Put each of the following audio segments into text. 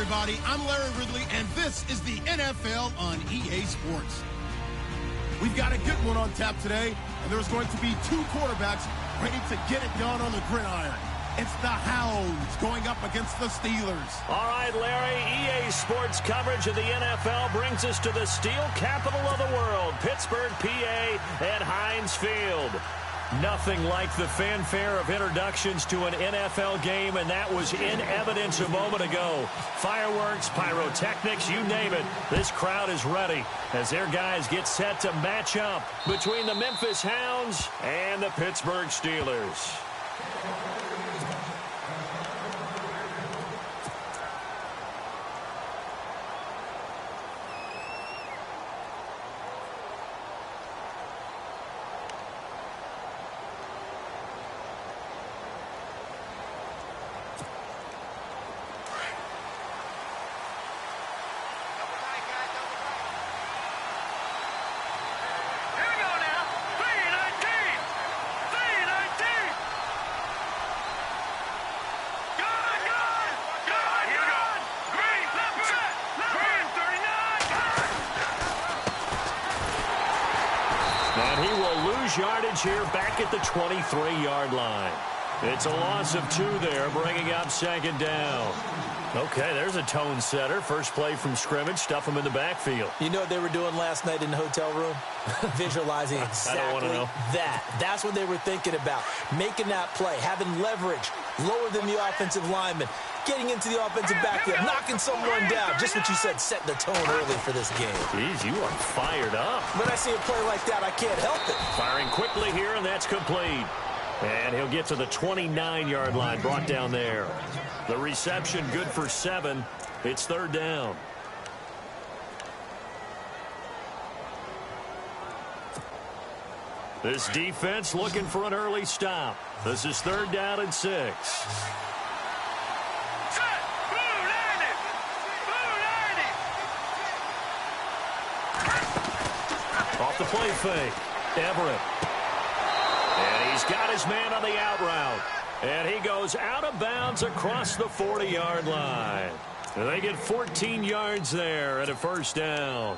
everybody. I'm Larry Ridley, and this is the NFL on EA Sports. We've got a good one on tap today, and there's going to be two quarterbacks ready to get it done on the gridiron. It's the Hounds going up against the Steelers. All right, Larry, EA Sports coverage of the NFL brings us to the steel capital of the world, Pittsburgh, PA, at Heinz Field. Nothing like the fanfare of introductions to an NFL game, and that was in evidence a moment ago. Fireworks, pyrotechnics, you name it. This crowd is ready as their guys get set to match up between the Memphis Hounds and the Pittsburgh Steelers. And he will lose yardage here back at the 23-yard line. It's a loss of 2 there, bringing up second down. Okay, there's a tone setter. First play from scrimmage, stuff him in the backfield. You know what they were doing last night in the hotel room? Visualizing exactly that. That's what they were thinking about. Making that play, having leverage, lower than the offensive lineman, getting into the offensive backfield, knocking someone down. Just what you said, setting the tone early for this game. Jeez, you are fired up. When I see a play like that, I can't help it. Firing quickly here, and that's complete. And he'll get to the 29-yard line, brought down there. The reception good for 7. It's third down. This defense looking for an early stop. This is third down and 6. Off the play fake. Everett. And he's got his man on the out route. And he goes out of bounds across the 40-yard line. And they get 14 yards there at a first down.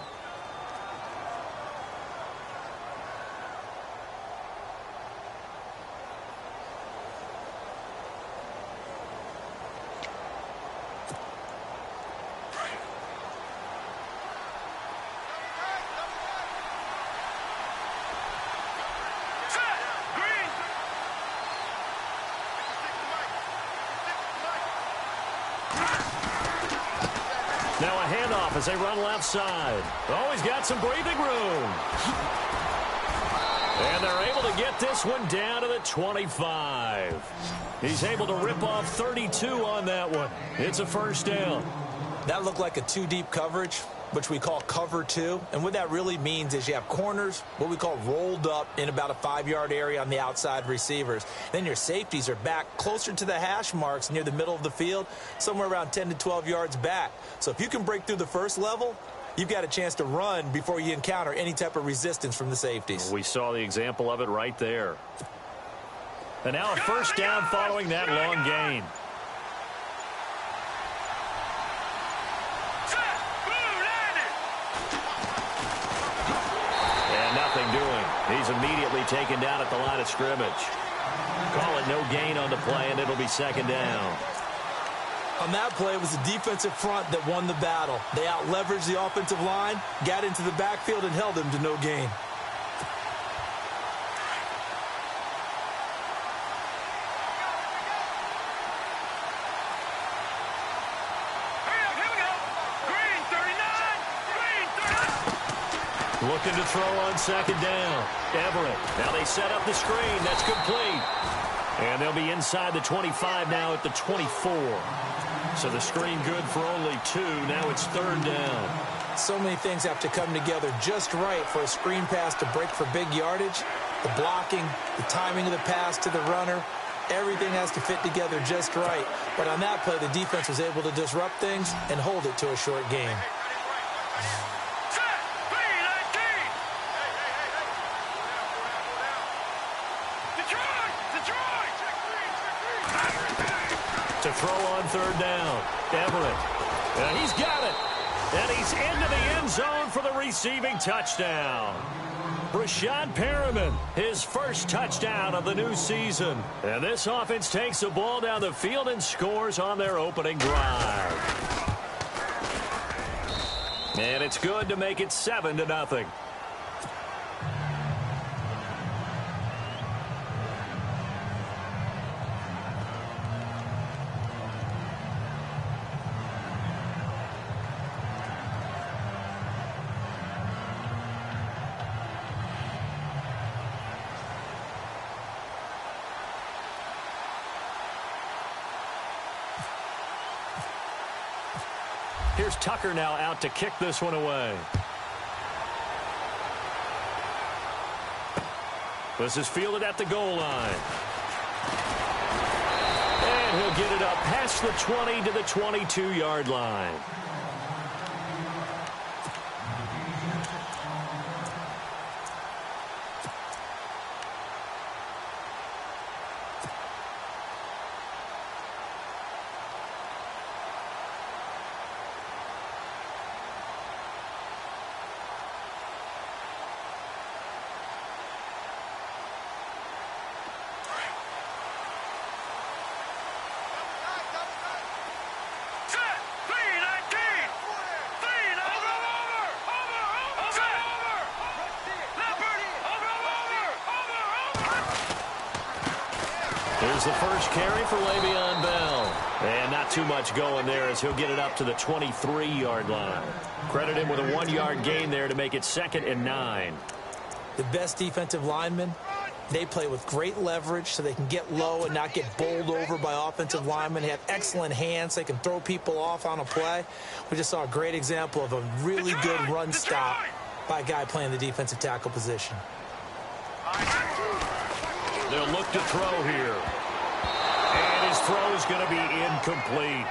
Now a handoff as they run left side. Oh, he's got some breathing room. And they're able to get this one down to the 25. He's able to rip off 32 on that one. It's a first down. That looked like a 2-deep coverage, which we call cover 2. And what that really means is you have corners, what we call rolled up in about a 5-yard area on the outside receivers. Then your safeties are back closer to the hash marks near the middle of the field, somewhere around 10 to 12 yards back. So if you can break through the first level, you've got a chance to run before you encounter any type of resistance from the safeties. We saw the example of it right there. And now a first down following that long gain. He's immediately taken down at the line of scrimmage. Call it no gain on the play, and it'll be second down. On that play, it was the defensive front that won the battle. They out-leveraged the offensive line, got into the backfield, and held him to no gain. Looking to throw on second down. Everett. Now they set up the screen. That's complete. And they'll be inside the 25 now at the 24. So the screen good for only 2. Now it's third down. So many things have to come together just right for a screen pass to break for big yardage. The blocking, the timing of the pass to the runner, everything has to fit together just right. But on that play, the defense was able to disrupt things and hold it to a short game. To throw on third down. Everett. And he's got it. And he's into the end zone for the receiving touchdown. Brashad Perriman, his first touchdown of the new season. And this offense takes the ball down the field and scores on their opening drive. And it's good to make it 7-0. Here's Tucker now out to kick this one away. This is fielded at the goal line. And he'll get it up past the 20 to the 22-yard line. Here's the first carry for Le'Veon Bell. And not too much going there as he'll get it up to the 23-yard line. Credit him with a 1-yard gain there to make it 2nd and 9. The best defensive linemen, they play with great leverage so they can get low and not get bowled over by offensive linemen. They have excellent hands. They can throw people off on a play. We just saw a great example of a really good run stop by a guy playing the defensive tackle position. They'll look to throw here. And his throw is going to be incomplete.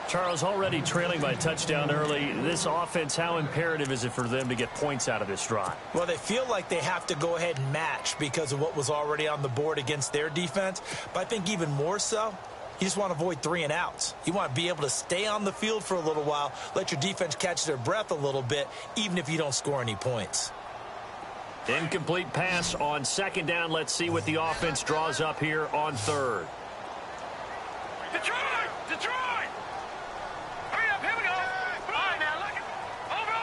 Charles, already trailing by touchdown early. This offense, how imperative is it for them to get points out of this drive? Well, they feel like they have to go ahead and match because of what was already on the board against their defense. But I think even more so, you just want to avoid 3 and outs. You want to be able to stay on the field for a little while, let your defense catch their breath a little bit, even if you don't score any points. Incomplete pass on 2nd down. Let's see what the offense draws up here on 3rd. Detroit! Detroit! Hurry up, here we go! All right, now, look. Over!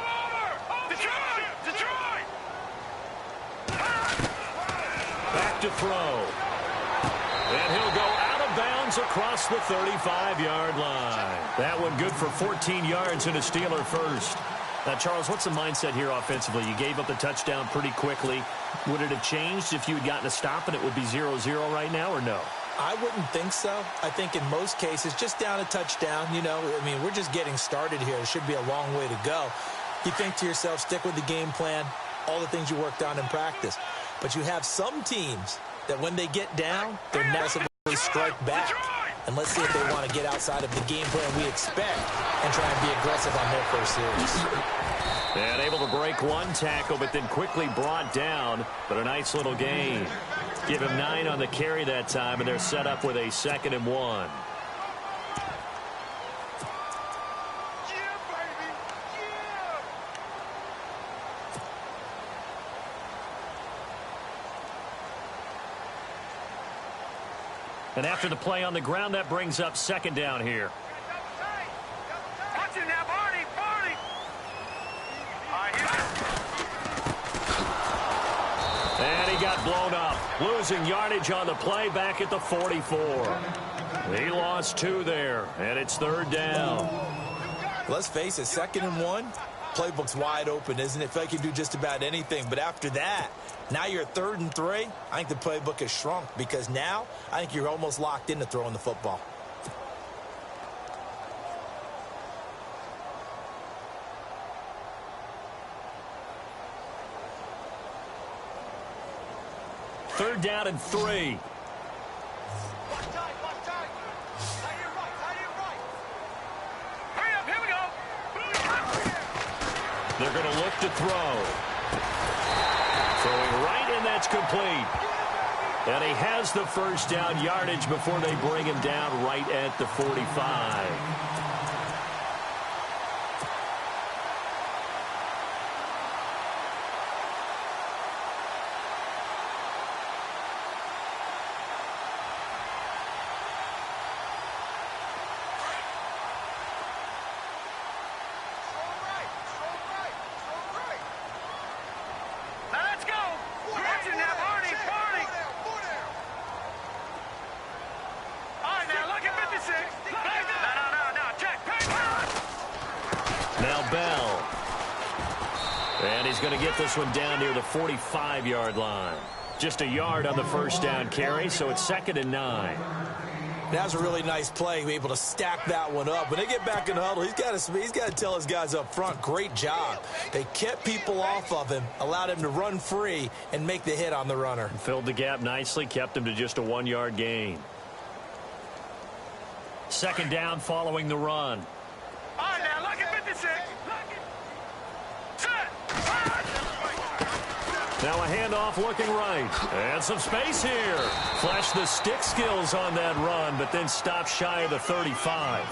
Detroit! Detroit! Back to throw. And he'll go out of bounds across the 35-yard line. That one good for 14 yards and a Steeler first. Now, Charles, what's the mindset here offensively? You gave up the touchdown pretty quickly. Would it have changed if you had gotten a stop and it would be 0-0 right now, or no? I wouldn't think so. I think in most cases, just down a touchdown, you know, I mean, we're just getting started here. It should be a long way to go. You think to yourself, stick with the game plan, all the things you worked on in practice. But you have some teams that when they get down, they're necessarily strike back. And let's see if they want to get outside of the game plan we expect and try and be aggressive on their first series. And able to break one tackle, but then quickly brought down. But a nice little gain. Give him 9 on the carry that time, and they're set up with a 2nd and 1. And after the play on the ground, that brings up 2nd down here. Watch him now, Barney! Barney! All right, here And he got blown up. Losing yardage on the play back at the 44. He lost 2 there, and it's 3rd down. Let's face it, 2nd and 1. Playbook's wide open, isn't it? I feel like you can do just about anything. But after that, now you're 3rd and 3. I think the playbook has shrunk because now I think you're almost locked into throwing the football. Third down and 3. They're going to look to throw. Throwing right, and that's complete. And he has the first down yardage before they bring him down right at the 45. And he's going to get this one down near the 45-yard line. Just a yard on the first down carry, so it's 2nd and 9. That was a really nice play, able to stack that one up. When they get back in the huddle, he's got to tell his guys up front, great job. They kept people off of him, allowed him to run free and make the hit on the runner. Filled the gap nicely, kept him to just a 1-yard gain. 2nd down following the run. All right, now, look at 56. Set. Now a handoff looking right. And some space here. Flashed the stick skills on that run, but then stopped shy of the 35.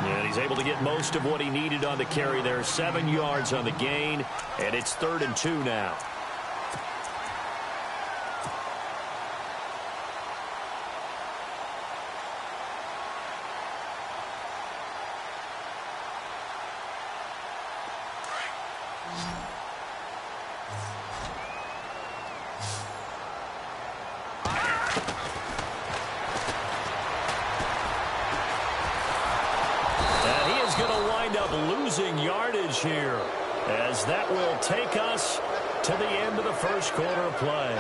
And he's able to get most of what he needed on the carry there. 7 yards on the gain, and it's 3rd and 2 now. Losing yardage here, as that will take us to the end of the first quarter of play.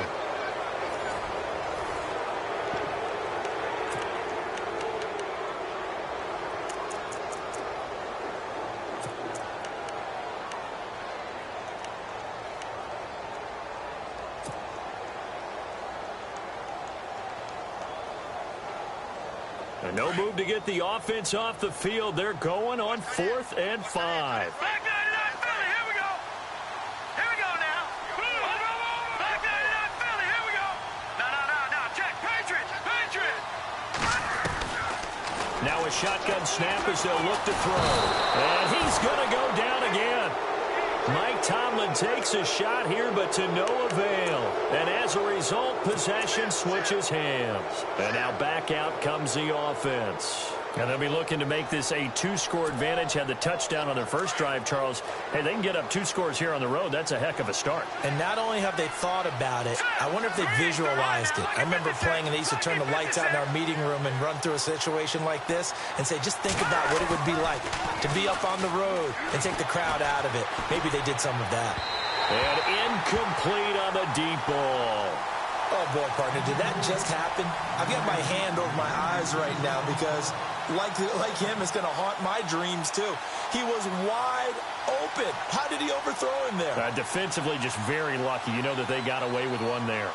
No move to get the offense off the field. They're going on 4th and 5. Back 99 Philly, here we go. Here we go now. Back 99 Philly, here we go. No, check. Patriots. Now a shotgun snap as they'll look to throw. And he's going to go down again. Mike Tomlin takes a shot here, but to no avail. And as a result, possession switches hands. And now back out comes the offense. And they'll be looking to make this a 2-score advantage. Had the touchdown on their first drive, Charles. Hey, they can get up 2 scores here on the road. That's a heck of a start. And not only have they thought about it, I wonder if they visualized it. I remember playing, and they used to turn the lights out in our meeting room and run through a situation like this and say, just think about what it would be like to be up on the road and take the crowd out of it. Maybe they did some of that. And incomplete on the deep ball. Oh, boy, partner, did that just happen? I've got my hand over my eyes right now because, like him, it's going to haunt my dreams, too. He was wide open. How did he overthrow him there? Defensively, just very lucky. You know that they got away with one there.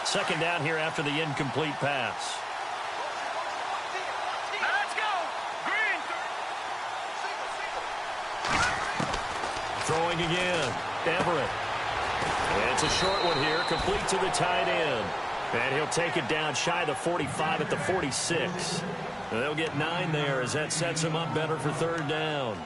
Second down here after the incomplete pass. Let's go. Green. Throwing again. Everett. And it's a short one here, complete to the tight end. And he'll take it down shy of the 45 at the 46. And they'll get 9 there as that sets him up better for 3rd down.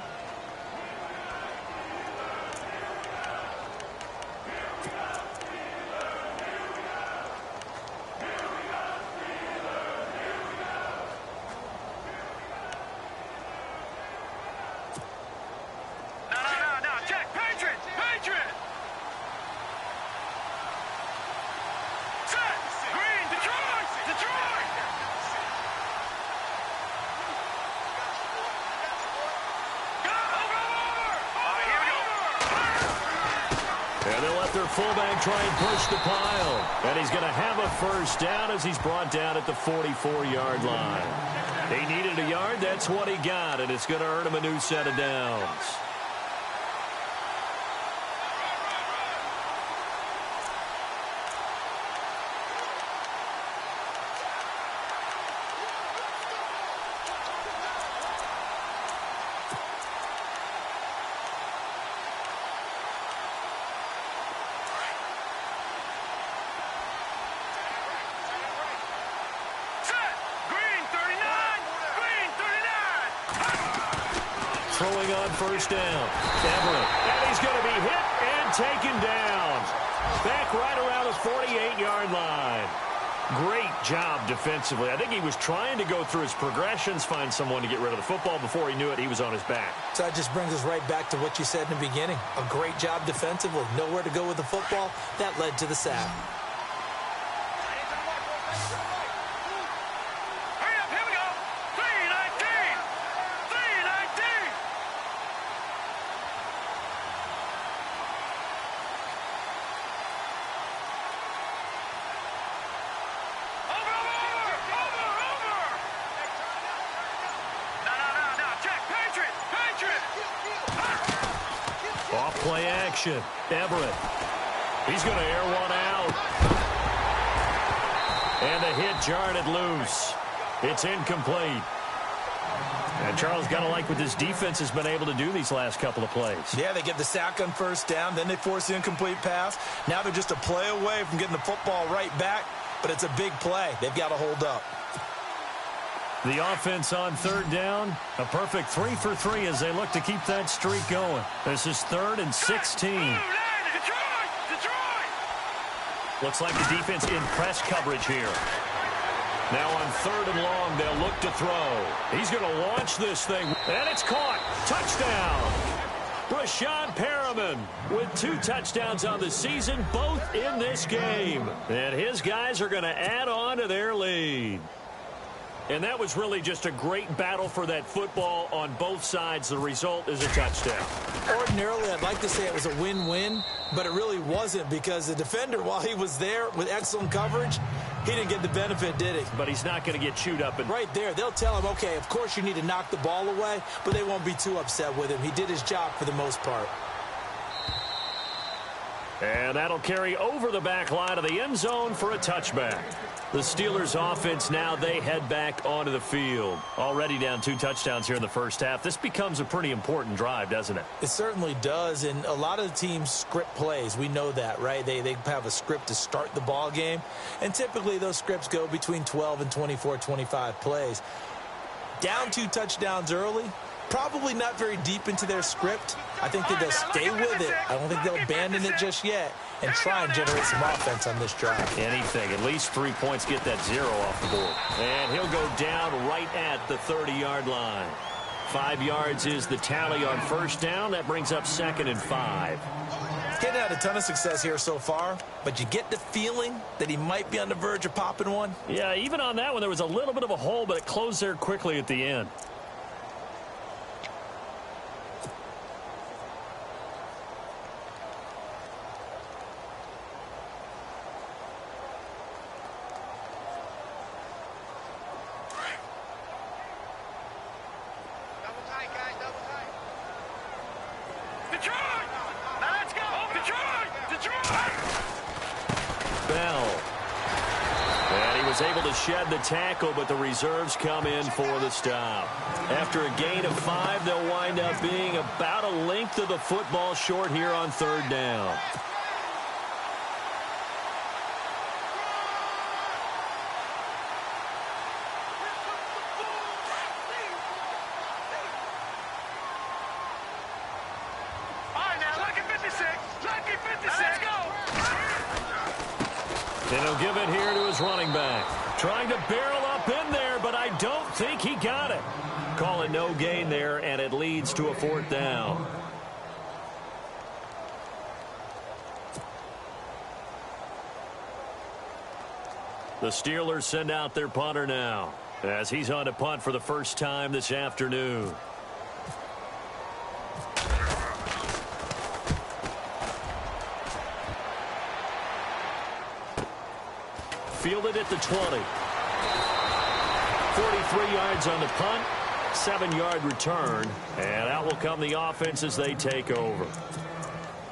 Fullback try and push the pile. And he's going to have a first down as he's brought down at the 44-yard line. He needed a yard. That's what he got, and it's going to earn him a new set of downs. Throwing on first down. Everett. And he's going to be hit and taken down. Back right around the 48-yard line. Great job defensively. I think he was trying to go through his progressions, find someone to get rid of the football. Before he knew it, he was on his back. So that just brings us right back to what you said in the beginning. A great job defensively. Nowhere to go with the football. That led to the sack. Hurry up, here we go. 319. 319. Over. No. Check. Patriot. Off play action. Everett. He's going to air one out. And the hit jarred it loose. It's incomplete. And Charles, got to like what this defense has been able to do these last couple of plays. Yeah, they get the sack on first down, then they force the incomplete pass. Now they're just a play away from getting the football right back, but it's a big play. They've got to hold up. The offense on third down, a perfect 3 for 3 as they look to keep that streak going. This is 3rd and 16. Detroit. Looks like the defense in press coverage here. Now on 3rd and long, they'll look to throw. He's going to launch this thing, and it's caught. Touchdown. Brashad Perriman with 2 touchdowns on the season, both in this game. And his guys are going to add on to their lead. And that was really just a great battle for that football on both sides. The result is a touchdown. Ordinarily, I'd like to say it was a win-win, but it really wasn't because the defender, while he was there with excellent coverage, he didn't get the benefit, did he? But he's not going to get chewed up. Right there, they'll tell him, okay, of course you need to knock the ball away, but they won't be too upset with him. He did his job for the most part. And that'll carry over the back line of the end zone for a touchback. The Steelers offense now, they head back onto the field. Already down 2 touchdowns here in the first half. This becomes a pretty important drive, doesn't it? It certainly does, and a lot of the teams script plays. We know that, right? They have a script to start the ball game, and typically those scripts go between 12 and 24, 25 plays. Down 2 touchdowns early, probably not very deep into their script. I think that they'll stay with it. I don't think they'll abandon it just yet and try and generate some offense on this drive. Anything. At least 3 points, get that 0 off the board. And he'll go down right at the 30-yard line. 5 yards is the tally on first down. That brings up 2nd and 5. He's getting out a ton of success here so far, but you get the feeling that he might be on the verge of popping one. Yeah, even on that one, there was a little bit of a hole, but it closed there quickly at the end. Able to shed the tackle, but the reserves come in for the stop. After a gain of 5, they'll wind up being about a length of the football short here on 3rd down. All right, now, lucky 56. Lucky 56. Let's go. And he'll give it here to his running back. Trying to barrel up in there, but I don't think he got it. Call it no gain there, and it leads to a 4th down. The Steelers send out their punter now, as he's on to punt for the first time this afternoon. Fielded at the 20. 43 yards on the punt, 7-yard return, and out will come the offense as they take over.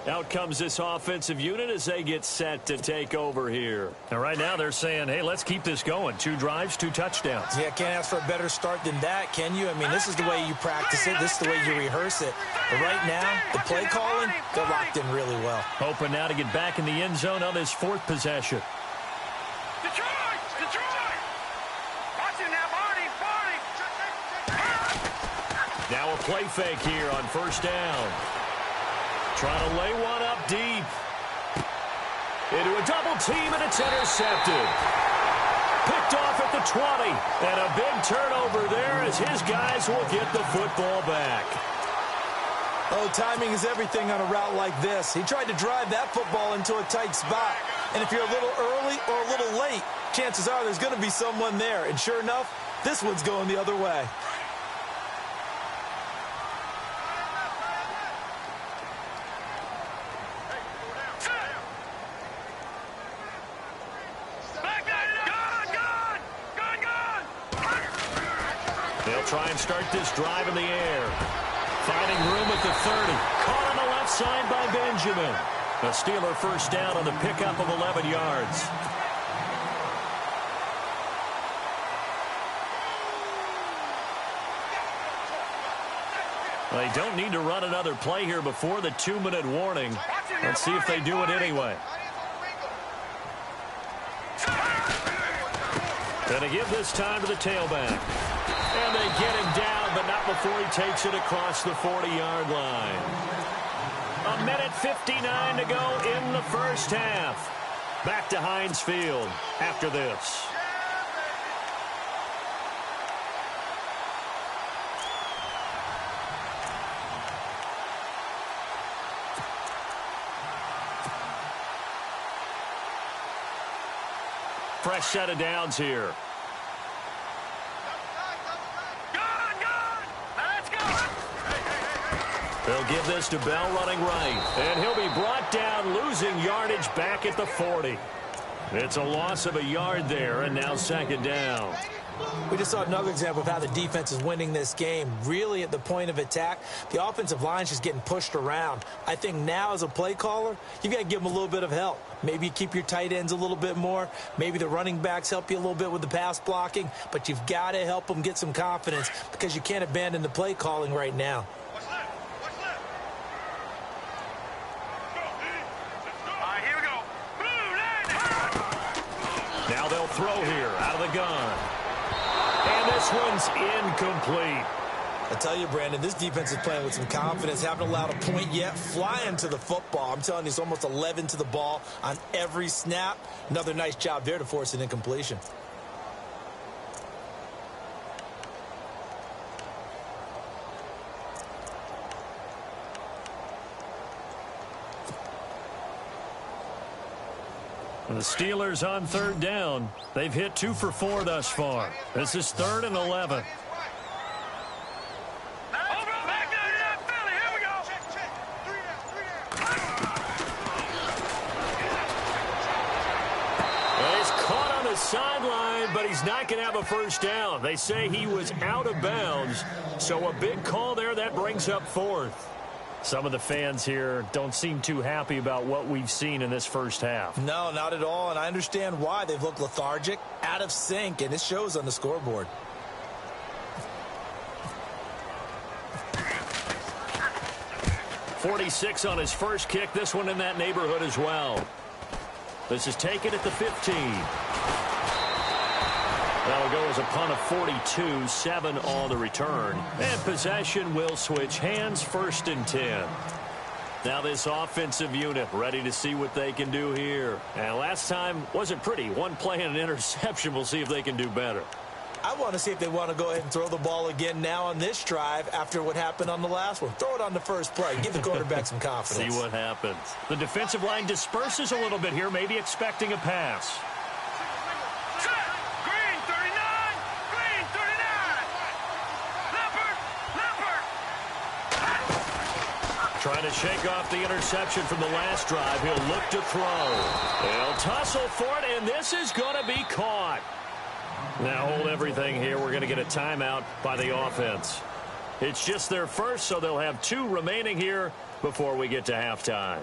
Out comes this offensive unit as they get set to take over here. And right now they're saying, hey, let's keep this going. 2 drives, 2 touchdowns. Yeah, can't ask for a better start than that, can you? I mean, this is the way you practice it. This is the way you rehearse it. But right now, the play calling, they're locked in really well. Hoping now to get back in the end zone on this 4th possession. Detroit! Detroit! Watch him now, Barney! Now a play fake here on first down. Trying to lay one up deep. Into a double team, and it's intercepted. the 20. And a big turnover there as his guys will get the football back. Oh, timing is everything on a route like this. He tried to drive that football into a tight spot. And if you're a little early or a little late, chances are there's going to be someone there. And sure enough, this one's going the other way. They'll try and start this drive in the air. Finding room at the 30. Caught on the left side by Benjamin. A Steeler first down on the pickup of 11 yards. They don't need to run another play here before the 2-minute warning. Let's see if they do it anyway. Gonna give this time to the tailback. And they get him down, but not before he takes it across the 40-yard line. 1:59 to go in the first half. Back to Heinz Field after this. Fresh set of downs here. They'll give this to Bell running right. And he'll be brought down, losing yardage back at the 40. It's a loss of a yard there, and now second down. We just saw another example of how the defense is winning this game. Really at the point of attack, the offensive line's just getting pushed around. I think now as a play caller, you've got to give them a little bit of help. Maybe you keep your tight ends a little bit more. Maybe the running backs help you a little bit with the pass blocking. But you've got to help them get some confidence because you can't abandon the play calling right now. Now they'll throw here out of the gun. And this one's incomplete. I tell you, Brandon, this defense is playing with some confidence. Haven't allowed a point yet. Flying to the football. I'm telling you, it's almost 11 to the ball on every snap. Another nice job there to force an incompletion. The Steelers on third down. They've hit 2 for 4 thus far. This is 3rd and 11. He's caught on the sideline, but he's not going to have a first down. They say he was out of bounds, so a big call there that brings up 4th. Some of the fans here don't seem too happy about what we've seen in this first half. No, not at all, and I understand why. They've looked lethargic, out of sync, and it shows on the scoreboard. .46 on his first kick. This one in that neighborhood as well. This is taken at the 15. That'll go as a punt of 42, 7 on the return. And possession will switch hands, 1st and 10. Now this offensive unit ready to see what they can do here. And last time wasn't pretty. One play and an interception. We'll see if they can do better. I want to see if they want to go ahead and throw the ball again now on this drive after what happened on the last one. Throw it on the first play. Give the quarterback some confidence. See what happens. The defensive line disperses a little bit here, maybe expecting a pass. Trying to shake off the interception from the last drive. He'll look to throw. They'll tussle for it, and this is going to be caught. Now hold everything here. We're going to get a timeout by the offense. It's just their first, so they'll have 2 remaining here before we get to halftime.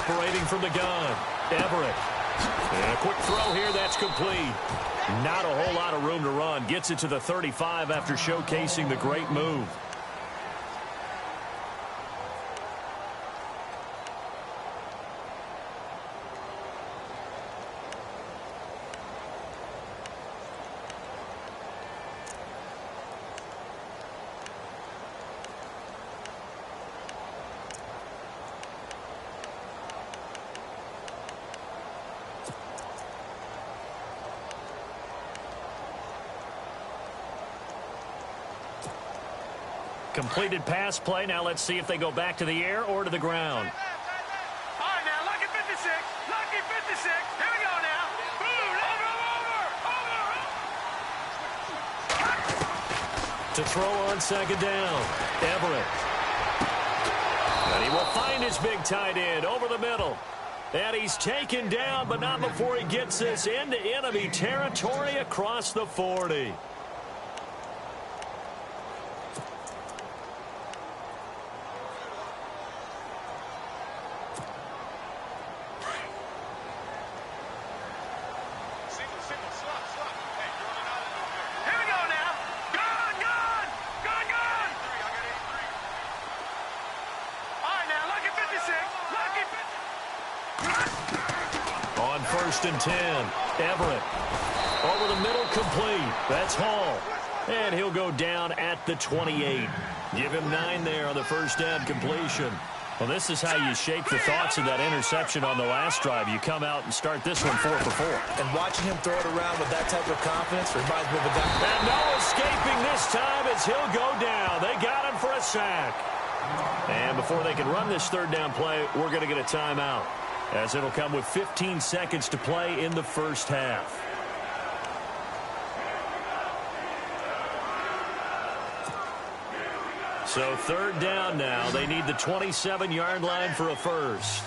Operating from the gun, Everett. And a quick throw here, that's complete. Not a whole lot of room to run. Gets it to the 35 after showcasing the great move. Completed pass play. Now let's see if they go back to the air or to the ground. All right, now, lucky 56. Lucky 56. Here we go now. Boom, over. To throw on second down, Everett. And he will find his big tight end over the middle. And he's taken down, but not before he gets this into enemy territory across the 40. First and 10. Everett. Over the middle, complete. That's Hall. And he'll go down at the 28. Give him 9 there on the first down completion. Well, this is how you shake the thoughts of that interception on the last drive. You come out and start this one 4 for 4. And watching him throw it around with that type of confidence reminds me of a guy. And no escaping this time as he'll go down. They got him for a sack. And before they can run this third down play, we're going to get a timeout, as it'll come with 15 seconds to play in the first half. So third down now. They need the 27-yard line for a first.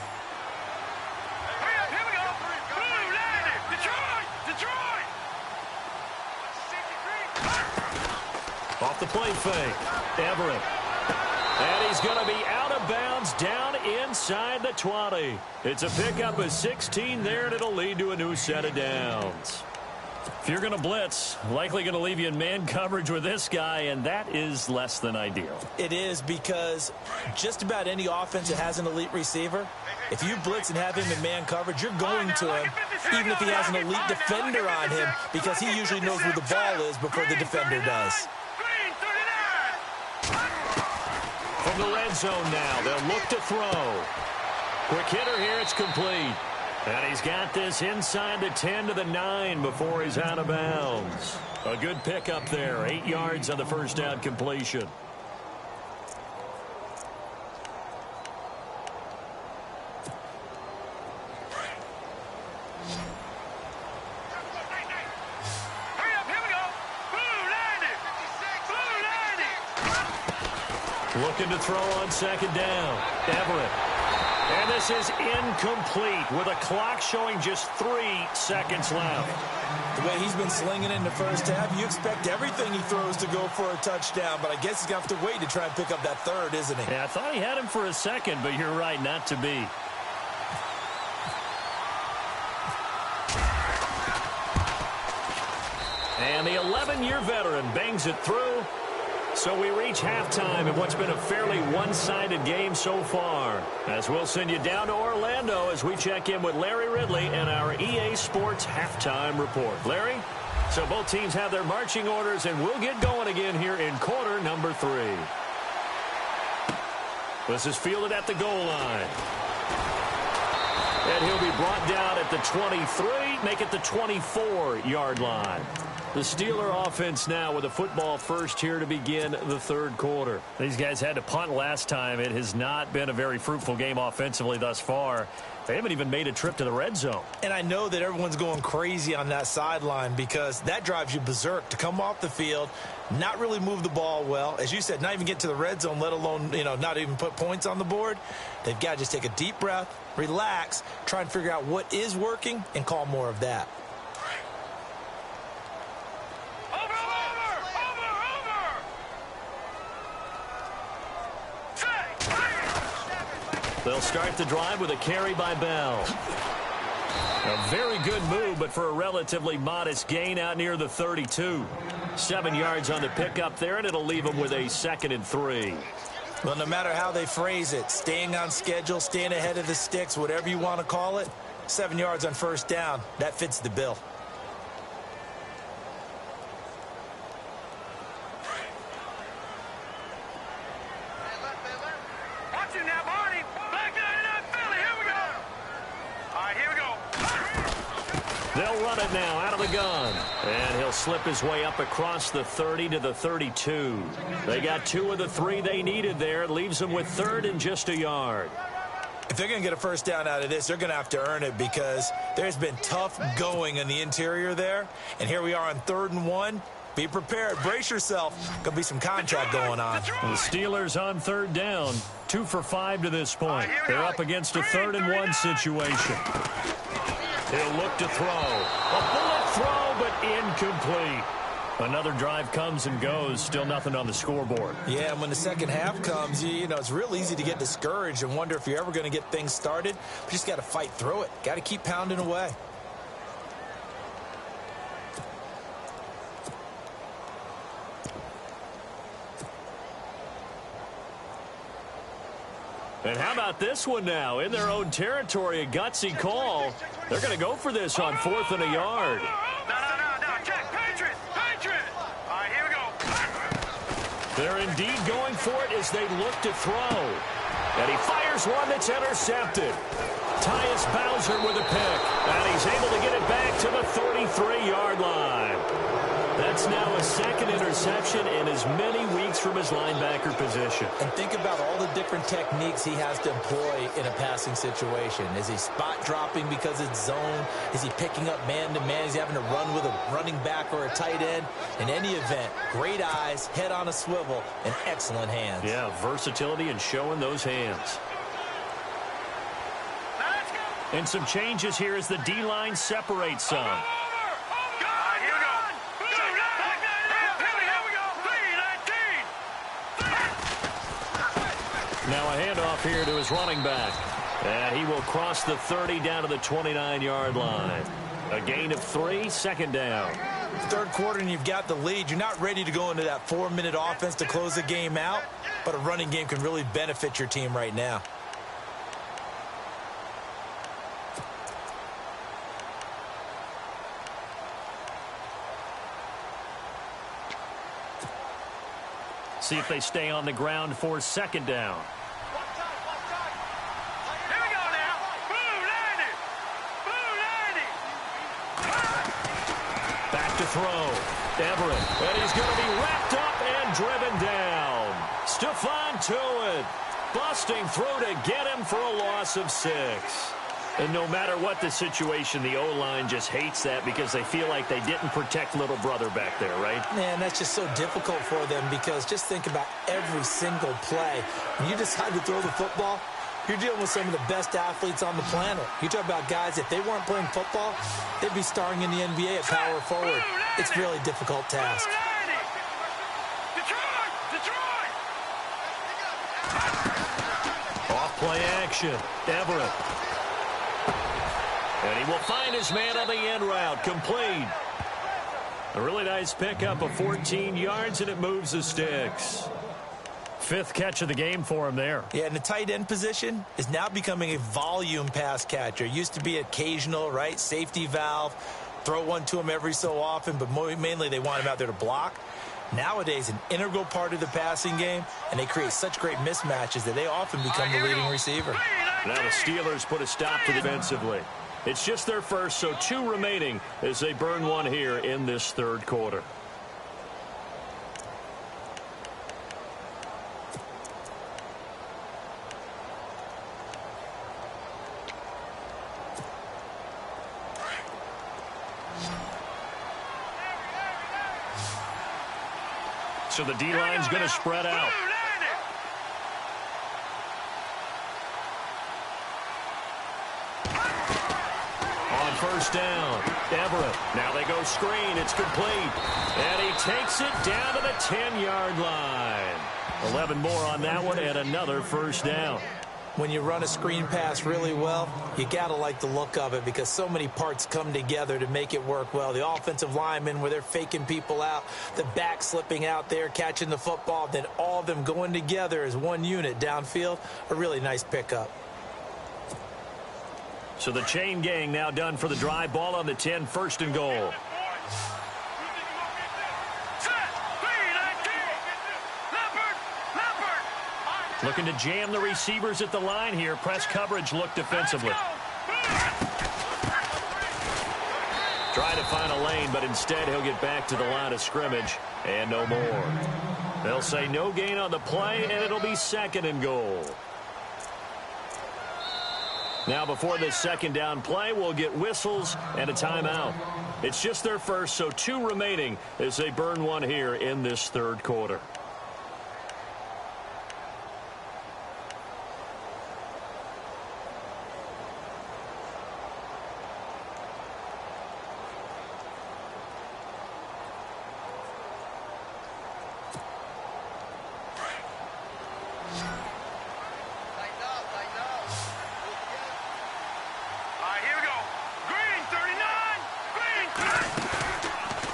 Here we go. Blue, landed. Detroit. Off the play fake. Everett. And he's going to be out of bounds down inside the 20. It's a pickup of 16 there, and it'll lead to a new set of downs. If you're going to blitz, likely going to leave you in man coverage with this guy, and that is less than ideal. It is, because just about any offense that has an elite receiver, if you blitz and have him in man coverage, you're going to him, even if he has an elite defender on him, because he usually knows where the ball is before the defender does. From the red zone now, they'll look to throw. Quick hitter here, it's complete. And he's got this inside the 10 to the 9 before he's out of bounds. A good pickup there, 8 yards on the first down completion. Looking to throw on second down. Everett. And this is incomplete with a clock showing just 3 seconds left. The way he's been slinging in the first half, you expect everything he throws to go for a touchdown, but I guess he's going to have to wait to try and pick up that third, isn't he? Yeah, I thought he had him for a second, but you're right, not to be. And the 11-year veteran bangs it through. So we reach halftime in what's been a fairly one-sided game so far, as we'll send you down to Orlando as we check in with Larry Ridley and our EA Sports halftime report. Larry, so both teams have their marching orders, and we'll get going again here in quarter number 3. This is fielded at the goal line. And he'll be brought down at the 23, make it the 24-yard line. The Steeler offense now with a football first here to begin the third quarter. These guys had to punt last time. It has not been a very fruitful game offensively thus far. They haven't even made a trip to the red zone. And I know that everyone's going crazy on that sideline because that drives you berserk to come off the field, not really move the ball well. As you said, not even get to the red zone, let alone, not even put points on the board. They've got to just take a deep breath, relax, try and figure out what is working, and call more of that. They'll start the drive with a carry by Bell. A very good move, but for a relatively modest gain out near the 32. 7 yards on the pickup there, and it'll leave them with a 2nd and 3. Well, no matter how they phrase it, staying on schedule, staying ahead of the sticks, whatever you want to call it, 7 yards on first down, that fits the bill. Watch it now, Barney. Black 99 Philly. Here we go. All right, here we go. They'll run it now out of the gun. And he'll slip his way up across the 30 to the 32. They got 2 of the 3 they needed there. It leaves them with 3rd and just a yard. If they're going to get a first down out of this, they're going to have to earn it because there's been tough going in the interior there. And here we are on 3rd and 1. Be prepared. Brace yourself. Going to be some contact going on. The Steelers on 3rd down. 2 for 5 to this point. They're up against a 3rd and 1 situation. He'll look to throw. A bullet throw, but incomplete. Another drive comes and goes. Still nothing on the scoreboard. Yeah, and when the second half comes, you know, it's real easy to get discouraged and wonder if you're ever going to get things started. But you just got to fight through it. Got to keep pounding away. And how about this one now? In their own territory, a gutsy call. They're going to go for this on 4th and a yard. No. Check. Patriots. All right, here we go. They're indeed going for it as they look to throw. And he fires one that's intercepted. Tyus Bowser with a pick. And he's able to get it back to the 33-yard line. That's now a 2nd interception in as many weeks from his linebacker position. And think about all the different techniques he has to employ in a passing situation. Is he spot dropping because it's zone? Is he picking up man-to-man? Is he having to run with a running back or a tight end? In any event, great eyes, head on a swivel, and excellent hands. Yeah, versatility and showing those hands. And some changes here as the D-line separates some. Now a handoff here to his running back. And he will cross the 30 down to the 29-yard line. A gain of 3, 2nd down. 3rd quarter and you've got the lead. You're not ready to go into that 4-minute offense to close the game out, but a running game can really benefit your team right now. See if they stay on the ground for 2nd down. Here we go now. Blue 90. Back to throw. Everett. And he's going to be wrapped up and driven down. Stephon Tuitt busting through to get him for a loss of 6. And no matter what the situation, the O-line just hates that because they feel like they didn't protect little brother back there, right? Man, that's just so difficult for them because just think about every single play. When you decide to throw the football, you're dealing with some of the best athletes on the planet. You talk about guys, if they weren't playing football, they'd be starring in the NBA at power forward. It's a really difficult task. Detroit! Off play action. Everett. And he will find his man on the end route. Complete. A really nice pickup of 14 yards, and it moves the sticks. 5th catch of the game for him there. Yeah, and the tight end position is now becoming a volume pass catcher. Used to be occasional, right? Safety valve. Throw one to him every so often, but mainly they want him out there to block. Nowadays, an integral part of the passing game, and they create such great mismatches that they often become the leading receiver. Now the Steelers put a stop to defensively. It's just their first, so 2 remaining as they burn one here in this 3rd quarter. So the D-line's going to spread out. On 1st down, Everett. Now they go screen. It's complete. And he takes it down to the 10-yard line. 11 more on that one and another 1st down. when you run a screen pass really well, you got to like the look of it because so many parts come together to make it work well. The offensive linemen, where they're faking people out, the back slipping out there, catching the football, then all of them going together as one unit downfield, a really nice pickup. So the chain gang now done for the drive. Ball on the 10, first and goal. Looking to jam the receivers at the line here. Press coverage look defensively. Try to find a lane, but instead he'll get back to the line of scrimmage and no more. They'll say no gain on the play, and it'll be second and goal. Now before this second down play, we'll get whistles and a timeout. It's just their first, so 2 remaining as they burn one here in this third quarter.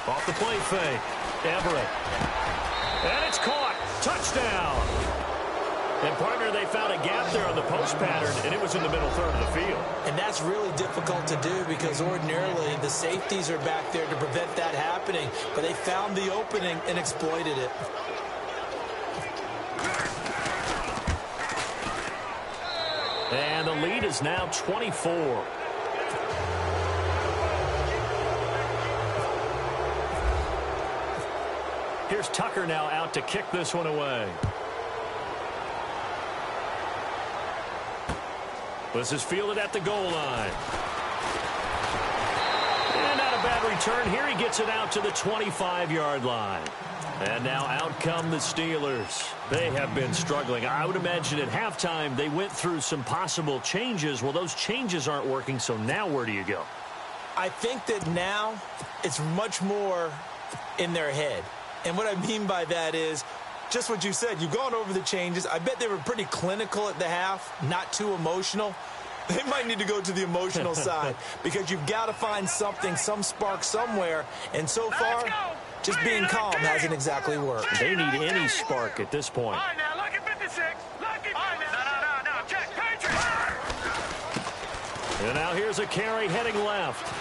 Off the play fake. Everett. And it's caught. Touchdown. And, partner, they found a gap there on the post pattern, and it was in the middle third of the field. And that's really difficult to do because ordinarily the safeties are back there to prevent that happening. But they found the opening and exploited it. And the lead is now 24. Here's Tucker now out to kick this one away. This is fielded at the goal line. And not a bad return here. He gets it out to the 25-yard line. And now out come the Steelers. They have been struggling. I would imagine at halftime they went through some possible changes. Well, those changes aren't working, so now where do you go? I think that now it's much more in their head. And what I mean by that is just what you said. You've gone over the changes. I bet they were pretty clinical at the half, not too emotional. They might need to go to the emotional side because you've got to find something, some spark somewhere. And so far, just being calm hasn't exactly worked. They need any spark at this point. All right, now, look at 56. Look at no, check. Patriot. And now here's a carry heading left.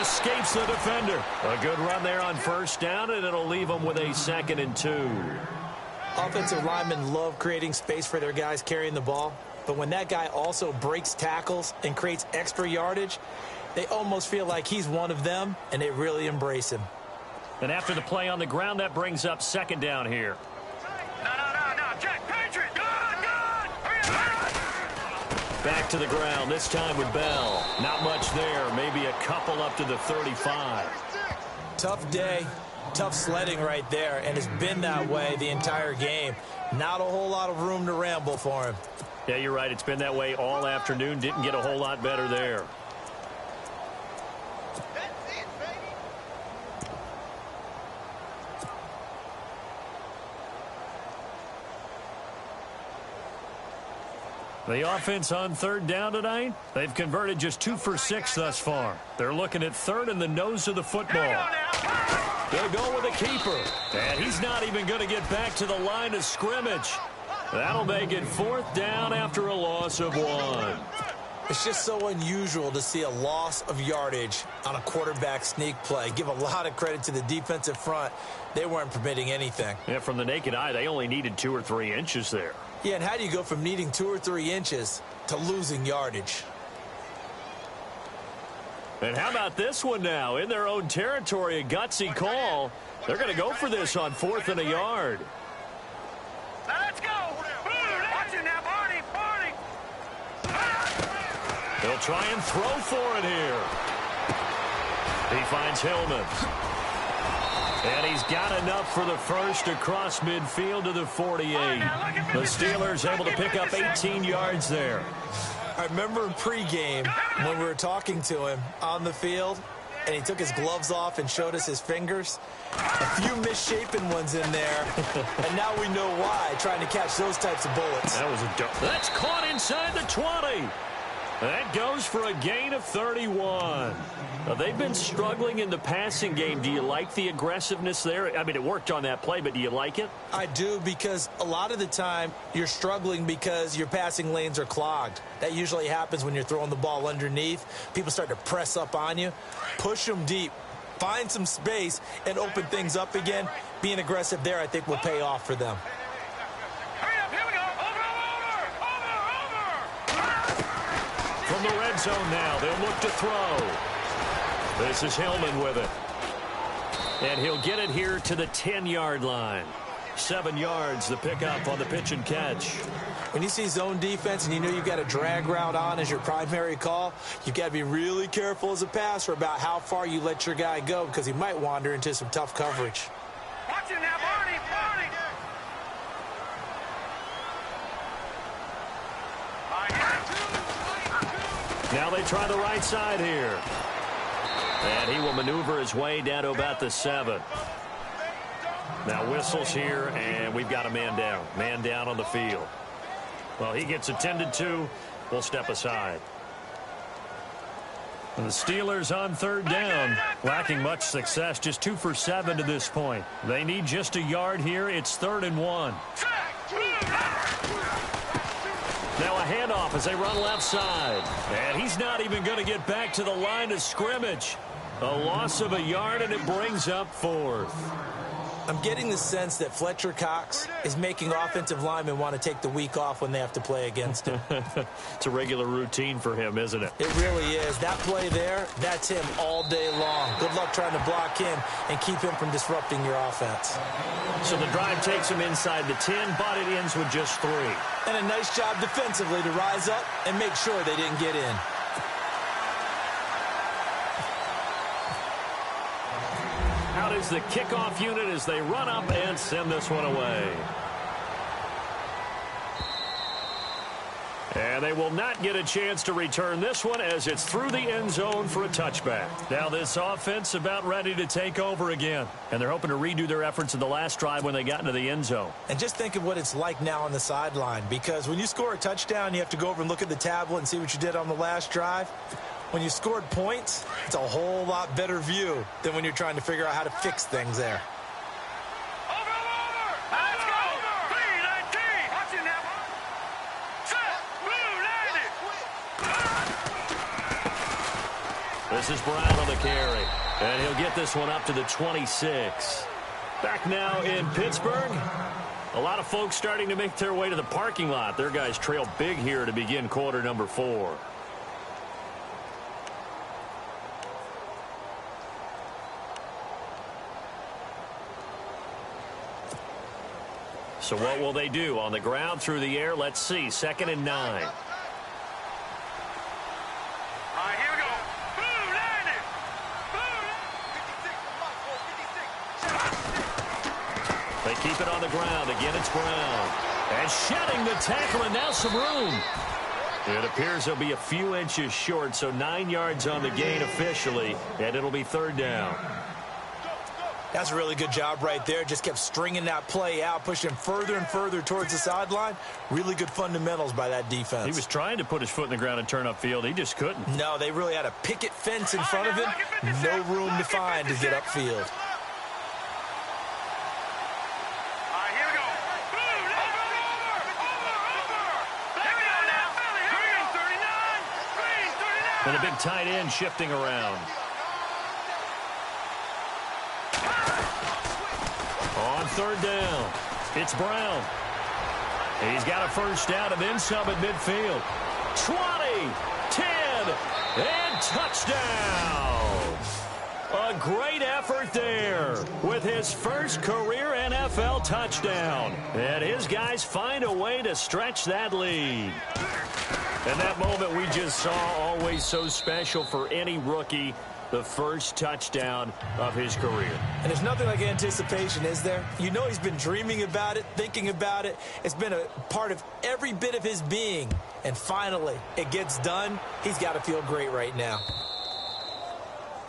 Escapes the defender. A good run there on first down, and it'll leave them with a 2nd and 2. Offensive linemen love creating space for their guys carrying the ball. But when that guy also breaks tackles and creates extra yardage, they almost feel like he's one of them, and they really embrace him. And after the play on the ground, that brings up 2nd down here. No, check. Patriot. Good. Back to the ground, this time with Bell. Not much there, maybe a couple up to the 35. Tough day, tough sledding right there, and it's been that way the entire game. Not a whole lot of room to ramble for him. Yeah, you're right. It's been that way all afternoon. Didn't get a whole lot better there. The offense on 3rd down tonight, they've converted just 2 for 6 thus far. They're looking at 3rd in the nose of the football. They'll go with a keeper. And he's not even going to get back to the line of scrimmage. That'll make it 4th down after a loss of 1. It's just so unusual to see a loss of yardage on a quarterback sneak play. Give a lot of credit to the defensive front. They weren't permitting anything. Yeah, from the naked eye, they only needed 2 or 3 inches there. Yeah, and how do you go from needing 2 or 3 inches to losing yardage? And how about this one now? In their own territory, a gutsy call. They're going to go for this on 4th and a yard. Now let's go. Watch it now, Barney. They'll try and throw for it here. He finds Hillman. And he's got enough for the first across midfield to the 48. The Steelers able to pick up 18 yards there. I remember in pregame when we were talking to him on the field, and he took his gloves off and showed us his fingers. A few misshapen ones in there, and now we know why, trying to catch those types of bullets. That was that's caught inside the 20. That goes for a gain of 31. They've been struggling in the passing game. Do you like the aggressiveness there? I mean, it worked on that play, but do you like it? I do, because a lot of the time you're struggling because your passing lanes are clogged. That usually happens when you're throwing the ball underneath. People start to press up on you. Push them deep. Find some space and open things up again. Being aggressive there, I think, will pay off for them. From the red zone now, they'll look to throw. This is Hillman with it. And he'll get it here to the 10-yard line. 7 yards, the pickup on the pitch and catch. When you see zone defense and you know you've got a drag route on as your primary call, you've got to be really careful as a passer about how far you let your guy go, because he might wander into some tough coverage. Watch him now, Barney, Barney. Now they try the right side here. And he will maneuver his way down to about the 7. Now whistles here, and we've got a man down. Man down on the field. Well, he gets attended to. We'll step aside. And the Steelers on 3rd down, lacking much success, just 2 for 7 to this point. They need just a yard here. It's 3rd and 1. Now a handoff as they run left side. And he's not even going to get back to the line of scrimmage. A loss of a yard, and it brings up 4th. I'm getting the sense that Fletcher Cox is making offensive linemen want to take the week off when they have to play against him. It's a regular routine for him, isn't it? It really is. That play there, that's him all day long. Good luck trying to block him and keep him from disrupting your offense. So the drive takes him inside the 10, but it ends with just 3. And a nice job defensively to rise up and make sure they didn't get in. Out is the kickoff unit as they run up and send this one away. And they will not get a chance to return this one as it's through the end zone for a touchback. Now this offense about ready to take over again. And they're hoping to redo their efforts in the last drive when they got into the end zone. And just think of what it's like now on the sideline, because when you score a touchdown, you have to go over and look at the tablet and see what you did on the last drive. When you scored points, it's a whole lot better view than when you're trying to figure out how to fix things there. Let's go. 3-19. Watch him now. Set. Blue 90. This is Brown on the carry. And he'll get this one up to the 26. Back now in Pittsburgh. A lot of folks starting to make their way to the parking lot. Their guys trail big here to begin quarter number 4. So what will they do? On the ground, through the air? Let's see. 2nd and 9. All right, here we go. Blue 90. They keep it on the ground. Again, it's Brown. And shedding the tackle, and now some room. It appears they'll be a few inches short, so 9 yards on the gain officially, and it'll be 3rd down. That's a really good job right there. Just kept stringing that play out, pushing further and further towards the sideline. Really good fundamentals by that defense. He was trying to put his foot in the ground and turn upfield. He just couldn't. No, they really had a picket fence in front of him. No room to find to get upfield. All right, here we go. Blue 90. Here we go now. Green 39. Green 39. And a big tight end shifting around. On 3rd down, it's Brown. He's got a first down and then some at midfield. 20, 10, and touchdown. A great effort there with his first career NFL touchdown. And his guys find a way to stretch that lead. And that moment we just saw, always so special for any rookie. The first touchdown of his career. And there's nothing like anticipation, is there? You know he's been dreaming about it, thinking about it. It's been a part of every bit of his being. And finally, it gets done. He's got to feel great right now.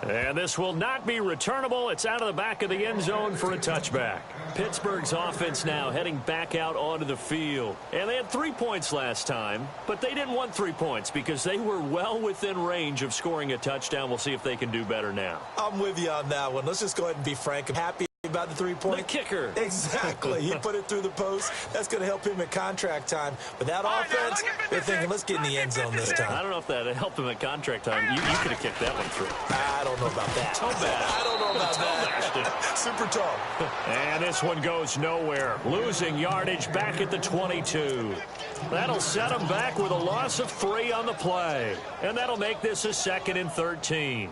And this will not be returnable. It's out of the back of the end zone for a touchback. Pittsburgh's offense now heading back out onto the field. And they had 3 points last time, but they didn't want 3 points because they were well within range of scoring a touchdown. We'll see if they can do better now. I'm with you on that one. Let's just go ahead and be frank. I'm happy about the 3-point. The kicker. Exactly. He put it through the post. That's going to help him at contract time. But that offense, they're thinking, let's get in the end zone this time. I don't know if that helped him at contract time. You could have kicked that one through. I don't know about that. Toe bash. I don't know about that. Super tall. And this one goes nowhere. Losing yardage back at the 22. That'll set him back with a loss of 3 on the play. And that'll make this a 2nd and 13.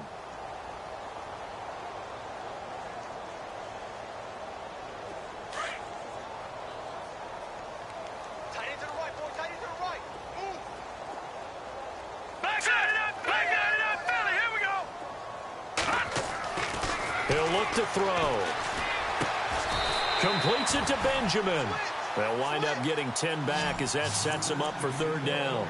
He'll look to throw. Completes it to Benjamin. They'll wind up getting 10 back as that sets him up for 3rd down.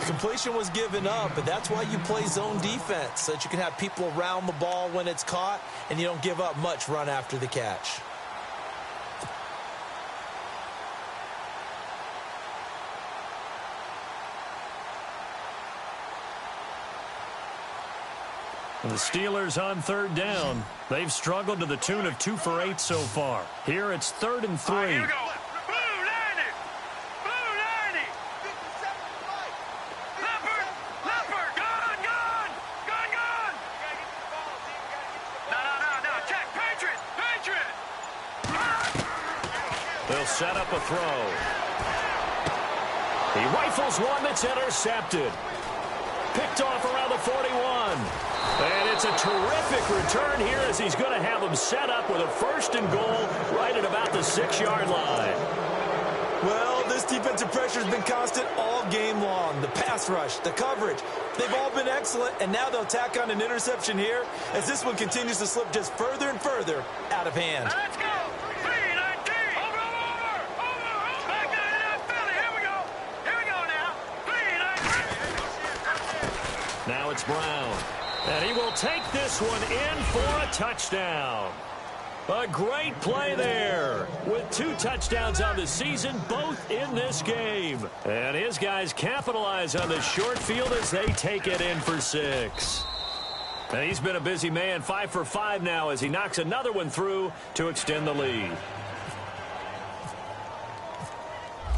Completion was given up, but that's why you play zone defense, so that you can have people around the ball when it's caught, and you don't give up much run after the catch. The Steelers on 3rd down. They've struggled to the tune of 2 for 8 so far. Here it's 3rd and 3. Right, here we go. Blue 90. Blue 90. Leopard. Gone. No. Check. Patriot. They'll set up a throw. He rifles one that's intercepted. Picked off around the 41. And it's a terrific return here as he's going to have him set up with a 1st and goal right at about the 6-yard line. Well, this defensive pressure has been constant all game long. The pass rush, the coverage, they've all been excellent, and now they'll tack on an interception here as this one continues to slip just further and further out of hand. Let's go. 3-19. Over. Back to Philly. Here we go now. 3-19. Now it's Brown. And he will take this one in for a touchdown. A great play there with 2 touchdowns on the season, both in this game. And his guys capitalize on the short field as they take it in for 6. And he's been a busy man, 5 for 5 now as he knocks another one through to extend the lead.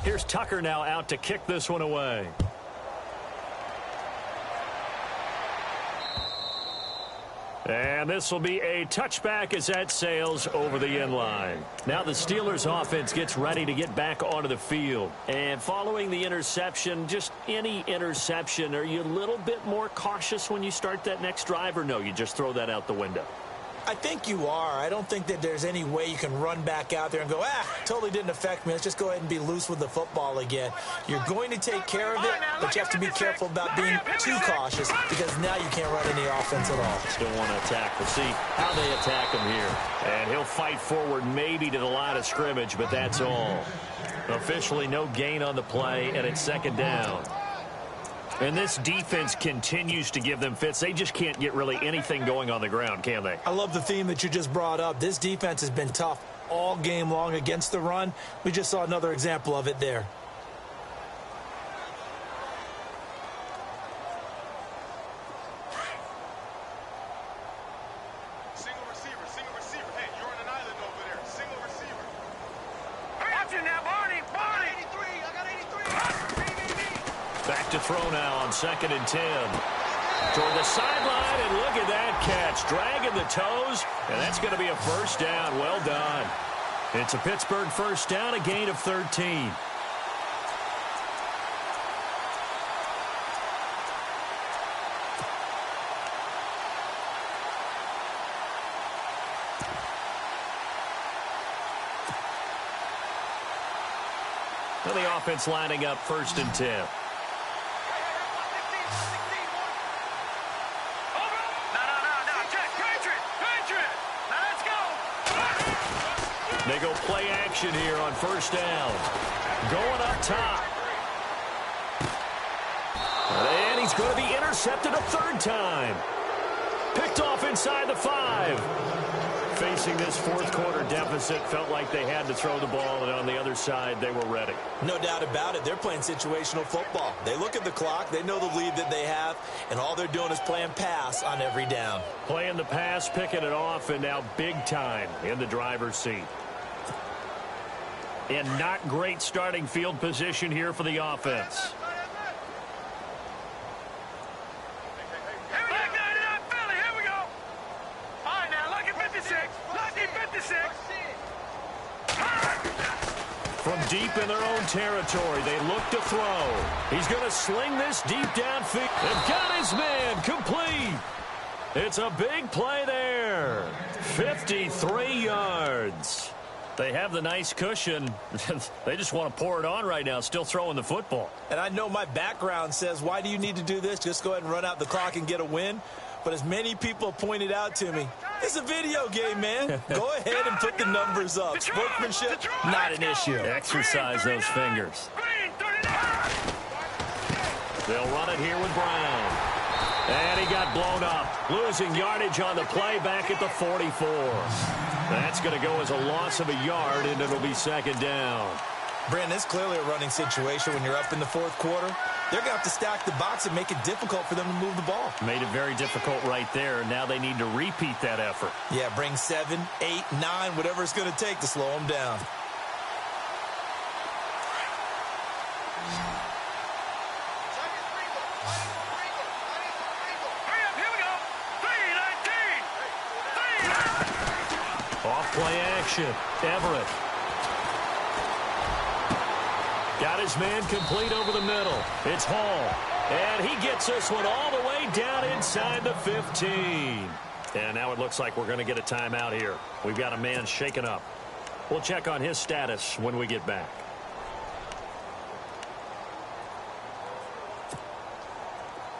Here's Tucker now out to kick this one away. And this will be a touchback as that sails over the end line. Now the Steelers offense gets ready to get back onto the field. And following the interception, just any interception, are you a little bit more cautious when you start that next drive, or no, you just throw that out the window? I think you are. I don't think that there's any way you can run back out there and go, totally didn't affect me. Let's just go ahead and be loose with the football again. You're going to take care of it, but you have to be careful about being too cautious because now you can't run any offense at all. Still want to attack. We'll see how they attack him here. And he'll fight forward maybe to the line of scrimmage, but that's all. Officially no gain on the play, and it's 2nd down. And this defense continues to give them fits. They just can't get really anything going on the ground, can they? I love the theme that you just brought up. This defense has been tough all game long against the run. We just saw another example of it there. Single receiver. Hey, you're on an island over there. Single receiver. Watch it now, Barney. 83. I got 83. Back to throw now on 2nd and 10. Toward the sideline, and look at that catch. Dragging the toes, and that's going to be a 1st down. Well done. It's a Pittsburgh 1st down, a gain of 13. And the offense lining up 1st and 10. They go play action here on 1st down. Going up top. And he's going to be intercepted a 3rd time. Picked off inside the 5. Facing this fourth quarter deficit, felt like they had to throw the ball, and on the other side, they were ready. No doubt about it. They're playing situational football. They look at the clock. They know the lead that they have, and all they're doing is playing pass on every down. Playing the pass, picking it off, and now big time in the driver's seat. And not great starting field position here for the offense. From deep in their own territory, they look to throw. He's going to sling this deep downfield. They've got his man complete. It's a big play there. 53 yards. They have the nice cushion. They just want to pour it on right now, still throwing the football. And I know my background says, why do you need to do this? Just go ahead and run out the clock and get a win. But as many people pointed out to me, it's a video game, man. Go ahead and put the numbers up. Sportsmanship, not an issue. Exercise those fingers. They'll run it here with Brown. And he got blown up. Losing yardage on the play back at the 44. That's going to go as a loss of a yard, and it'll be second down. Brandon, it's clearly a running situation when you're up in the fourth quarter. They're going to have to stack the box and make it difficult for them to move the ball. Made it very difficult right there. Now they need to repeat that effort. Yeah, bring 7, 8, 9, whatever it's going to take to slow them down. Off-play action. Everett. Got his man complete over the middle. It's Hall. And he gets this one all the way down inside the 15. And now it looks like we're going to get a timeout here. We've got a man shaken up. We'll check on his status when we get back.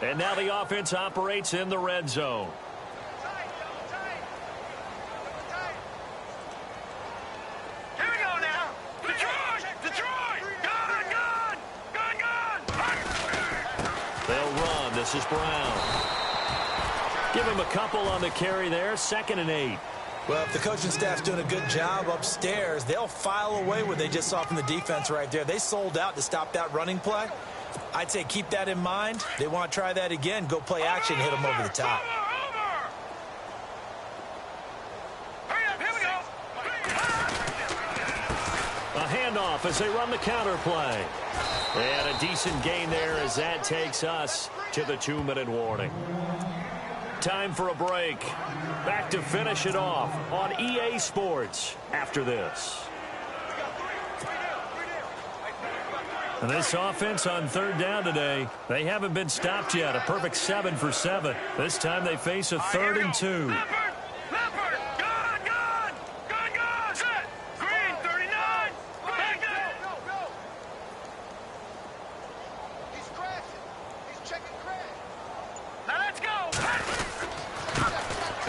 And now the offense operates in the red zone. This is Brown. Give him a couple on the carry there. 2nd and 8. Well, if the coaching staff's doing a good job upstairs, they'll file away what they just saw from the defense right there. They sold out to stop that running play. I'd say keep that in mind. They want to try that again. Go play action, hit them over the top. A handoff as they run the counter play. And a decent gain there as that takes us to the 2-minute warning. Time for a break. Back to finish it off on EA Sports after this. And this offense on 3rd down today, they haven't been stopped yet. A perfect 7 for 7. This time they face a 3rd and 2.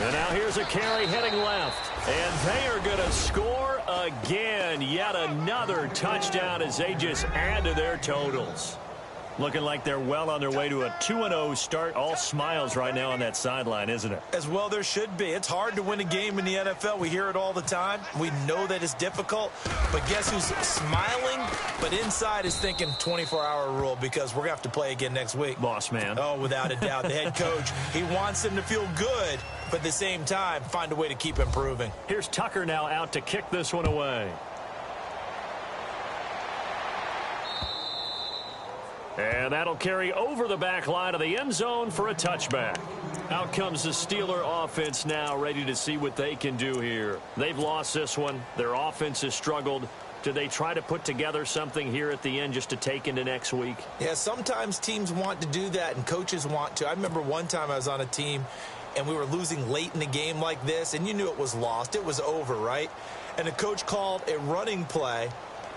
And now here's a carry heading left. And they are going to score again. Yet another touchdown as they just add to their totals. Looking like they're well on their way to a 2-0 start. All smiles right now on that sideline, isn't it? As well there should be. It's hard to win a game in the NFL. We hear it all the time. We know that it's difficult. But guess who's smiling? But inside is thinking 24-hour rule because we're going to have to play again next week. Boss man. Oh, without a doubt. The head coach, he wants them to feel good, but at the same time, find a way to keep improving. Here's Tucker now out to kick this one away. And that'll carry over the back line of the end zone for a touchback. Out comes the Steeler offense now, ready to see what they can do here. They've lost this one. Their offense has struggled. Do they try to put together something here at the end just to take into next week? Yeah, sometimes teams want to do that and coaches want to. I remember one time I was on a team and we were losing late in the game like this, and you knew it was lost. It was over, right? And the coach called a running play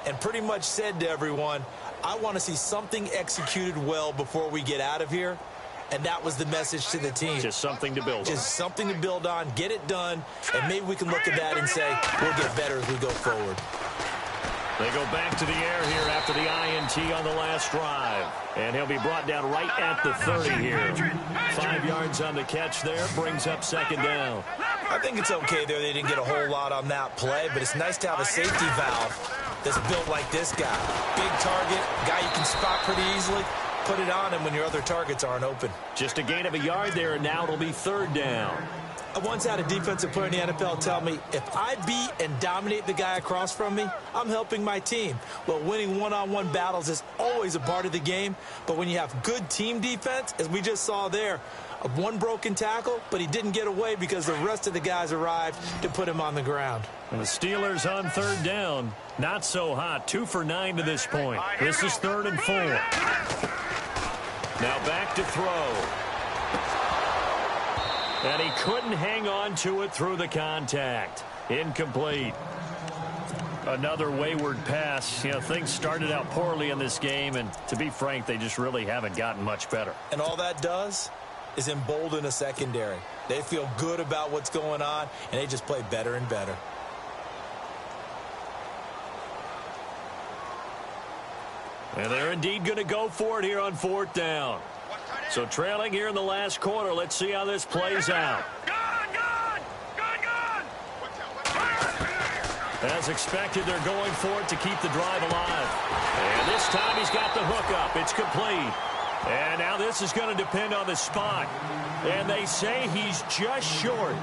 and pretty much said to everyone, I want to see something executed well before we get out of here. And that was the message to the team. Just something to build on. Just something to build on, get it done, and maybe we can look at that and say we'll get better as we go forward. They go back to the air here after the INT on the last drive. And he'll be brought down right at the 30 here. 5 yards on the catch there, brings up second down. I think it's okay there. They didn't get a whole lot on that play, but it's nice to have a safety valve that's built like this guy. Big target, guy you can spot pretty easily. Put it on him when your other targets aren't open. Just a gain of a yard there, and now it'll be third down. I once had a defensive player in the NFL tell me, if I beat and dominate the guy across from me, I'm helping my team. Well, winning one-on-one battles is always a part of the game, but when you have good team defense, as we just saw there, one broken tackle, but he didn't get away because the rest of the guys arrived to put him on the ground. And the Steelers on third down. Not so hot. 2 for 9 to this point. This is 3rd and 4. Now back to throw. And he couldn't hang on to it through the contact. Incomplete. Another wayward pass. You know, things started out poorly in this game, and to be frank, they just really haven't gotten much better. And all that does is embolden a secondary. They feel good about what's going on, and they just play better and better. And they're indeed going to go for it here on 4th down. So trailing here in the last quarter. Let's see how this plays out. As expected, they're going for it to keep the drive alive. And this time he's got the hook up. It's complete. And now this is going to depend on the spot. And they say he's just short.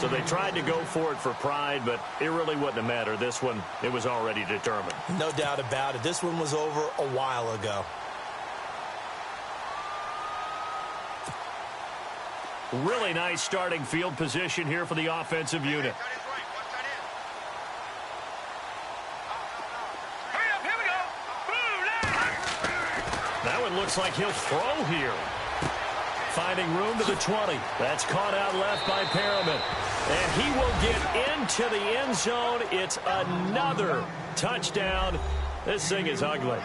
So they tried to go for it for pride, but it really wouldn't have mattered. This one, it was already determined. No doubt about it. This one was over a while ago. Really nice starting field position here for the offensive unit. That one looks like he'll throw here. Finding room to the 20. That's caught out left by Perriman. And he will get into the end zone. It's another touchdown. This thing is ugly.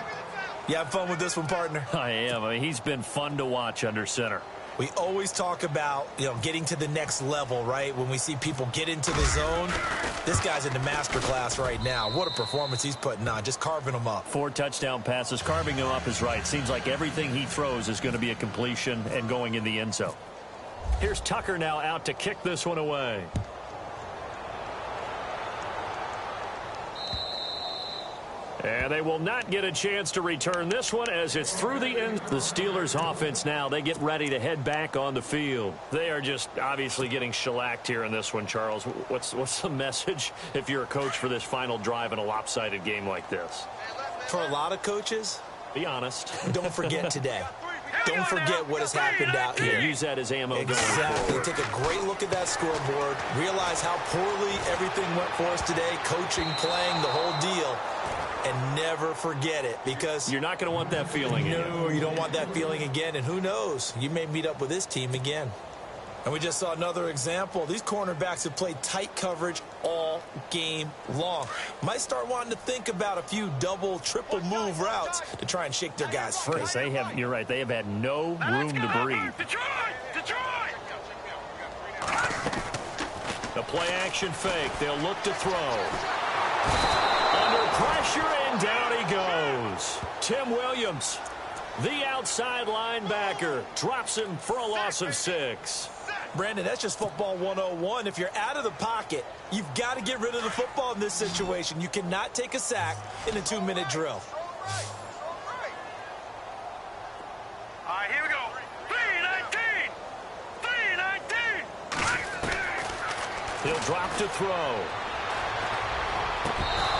You have fun with this one, partner? I am. I mean, he's been fun to watch under center. We always talk about, getting to the next level, right? When we see people get into the zone, this guy's in the master class right now. What a performance he's putting on, just carving them up. 4 touchdown passes. Carving them up is right. Seems like everything he throws is going to be a completion and going in the end zone. Here's Tucker now out to kick this one away. And they will not get a chance to return this one as it's through the end. The Steelers offense now, they get ready to head back on the field. They are just obviously getting shellacked here in this one, Charles. What's the message if you're a coach for this final drive in a lopsided game like this? For a lot of coaches, be honest. Don't forget today. Don't forget what has happened out here. Use that as ammo. Exactly. Take a great look at that scoreboard. Realize how poorly everything went for us today. Coaching, playing, the whole deal. And never forget it, because you're not going to want that feeling again. No, you don't want that feeling again. And who knows? You may meet up with this team again. And we just saw another example. These cornerbacks have played tight coverage all game long. Might start wanting to think about a few double, triple move routes to try and shake their guys free. They have, you're right, they have had no room to breathe. The play action fake. They'll look to throw. Under pressure, and down he goes. Tim Williams, the outside linebacker, drops him for a loss of 6. Brandon, that's just football 101. If you're out of the pocket, you've got to get rid of the football in this situation. You cannot take a sack in a 2-minute drill. All right, here we go. 3-19. 3-19. He'll drop to throw.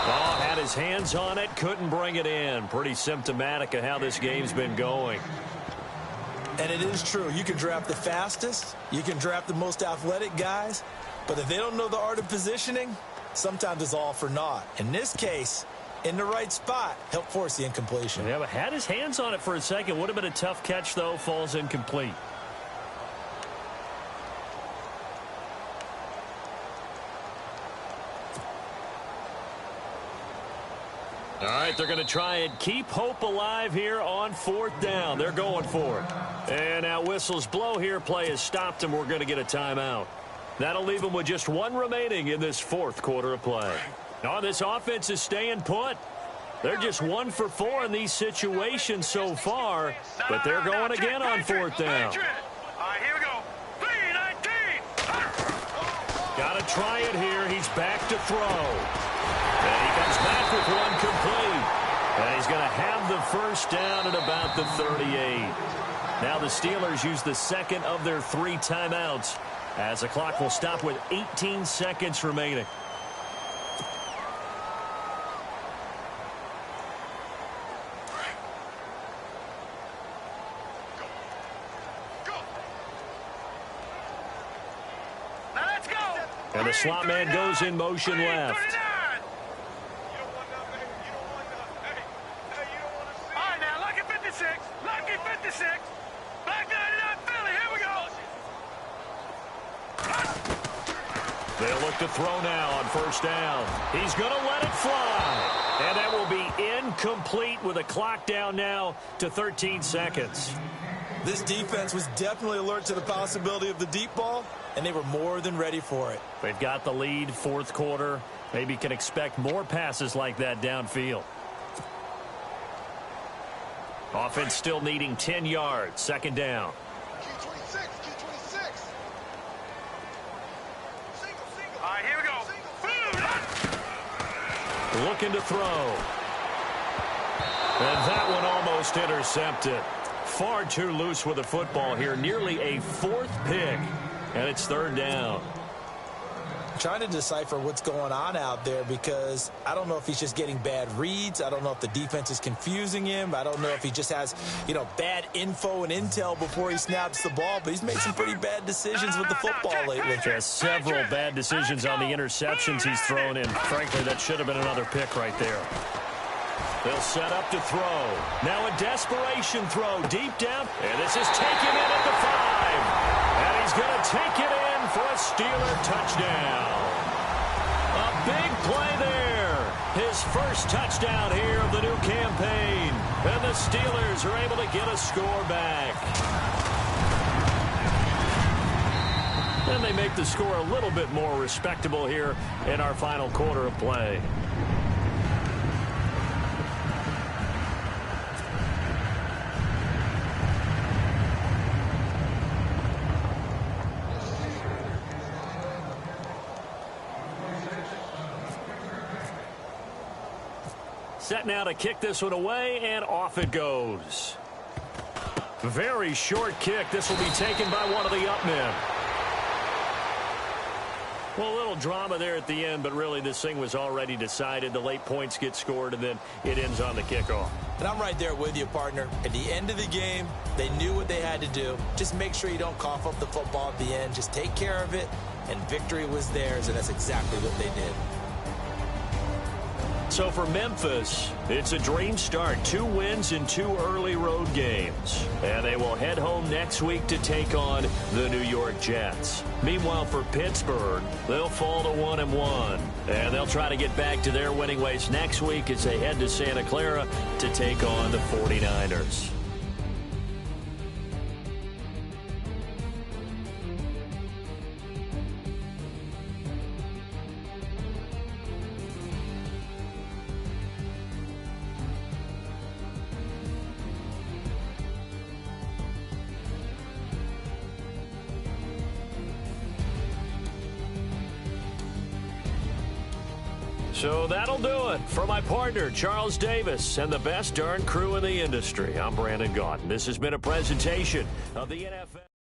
Oh, had his hands on it, couldn't bring it in. Pretty symptomatic of how this game's been going. And it is true. You can draft the fastest. You can draft the most athletic guys. But if they don't know the art of positioning, sometimes it's all for naught. In this case, in the right spot, helped force the incompletion. Yeah, but had his hands on it for a second. Would have been a tough catch, though. Falls incomplete. All right, they're going to try and keep hope alive here on 4th down. They're going for it. And now whistles blow here. Play has stopped, and we're going to get a timeout. That'll leave them with just 1 remaining in this 4th quarter of play. Oh, this offense is staying put. They're just 1 for 4 in these situations so far, but they're going again on 4th down. All right, here we go. 3-19. Got to try it here. He's back to throw. And he comes back with one complete. And he's going to have the first down at about the 38. Now the Steelers use the second of their 3 timeouts as the clock will stop with 18 seconds remaining. And the slot man goes in motion left. All right, now, lucky 56. Lucky 56. Black 99 Philly. Here we go. They'll look to throw now on 1st down. He's going to let it fly. And that will be incomplete with a clock down now to 13 seconds. This defense was definitely alert to the possibility of the deep ball, and they were more than ready for it. They've got the lead, 4th quarter. Maybe can expect more passes like that downfield. Offense still needing 10 yards. 2nd down. Q26. All right, here we go. Looking to throw. And that one almost intercepted. Far too loose with the football here. Nearly a 4th pick. And it's 3rd down. Trying to decipher what's going on out there because I don't know if he's just getting bad reads. I don't know if the defense is confusing him. I don't know if he just has, bad info and intel before he snaps the ball. But he's made some pretty bad decisions with the football lately. Has several bad decisions on the interceptions he's thrown in. Frankly, that should have been another pick right there. They'll set up to throw. Now a desperation throw deep down. And this is taken in at the 5. And he's going to take it in for a Steeler touchdown. A big play there. His first touchdown here of the new campaign. And the Steelers are able to get a score back. And they make the score a little bit more respectable here in our final quarter of play. Set now to kick this one away, and off it goes. Very short kick. This will be taken by one of the up men. Well, a little drama there at the end, but really this thing was already decided. The late points get scored, and then it ends on the kickoff. And I'm right there with you, partner. At the end of the game, they knew what they had to do. Just make sure you don't cough up the football at the end. Just take care of it, and victory was theirs, and that's exactly what they did. So for Memphis, it's a dream start. 2 wins in 2 early road games. And they will head home next week to take on the New York Jets. Meanwhile, for Pittsburgh, they'll fall to 1-1. And they'll try to get back to their winning ways next week as they head to Santa Clara to take on the 49ers. So that'll do it. For my partner, Charles Davis, and the best darn crew in the industry, I'm Brandon Gaudin. This has been a presentation of the NFL.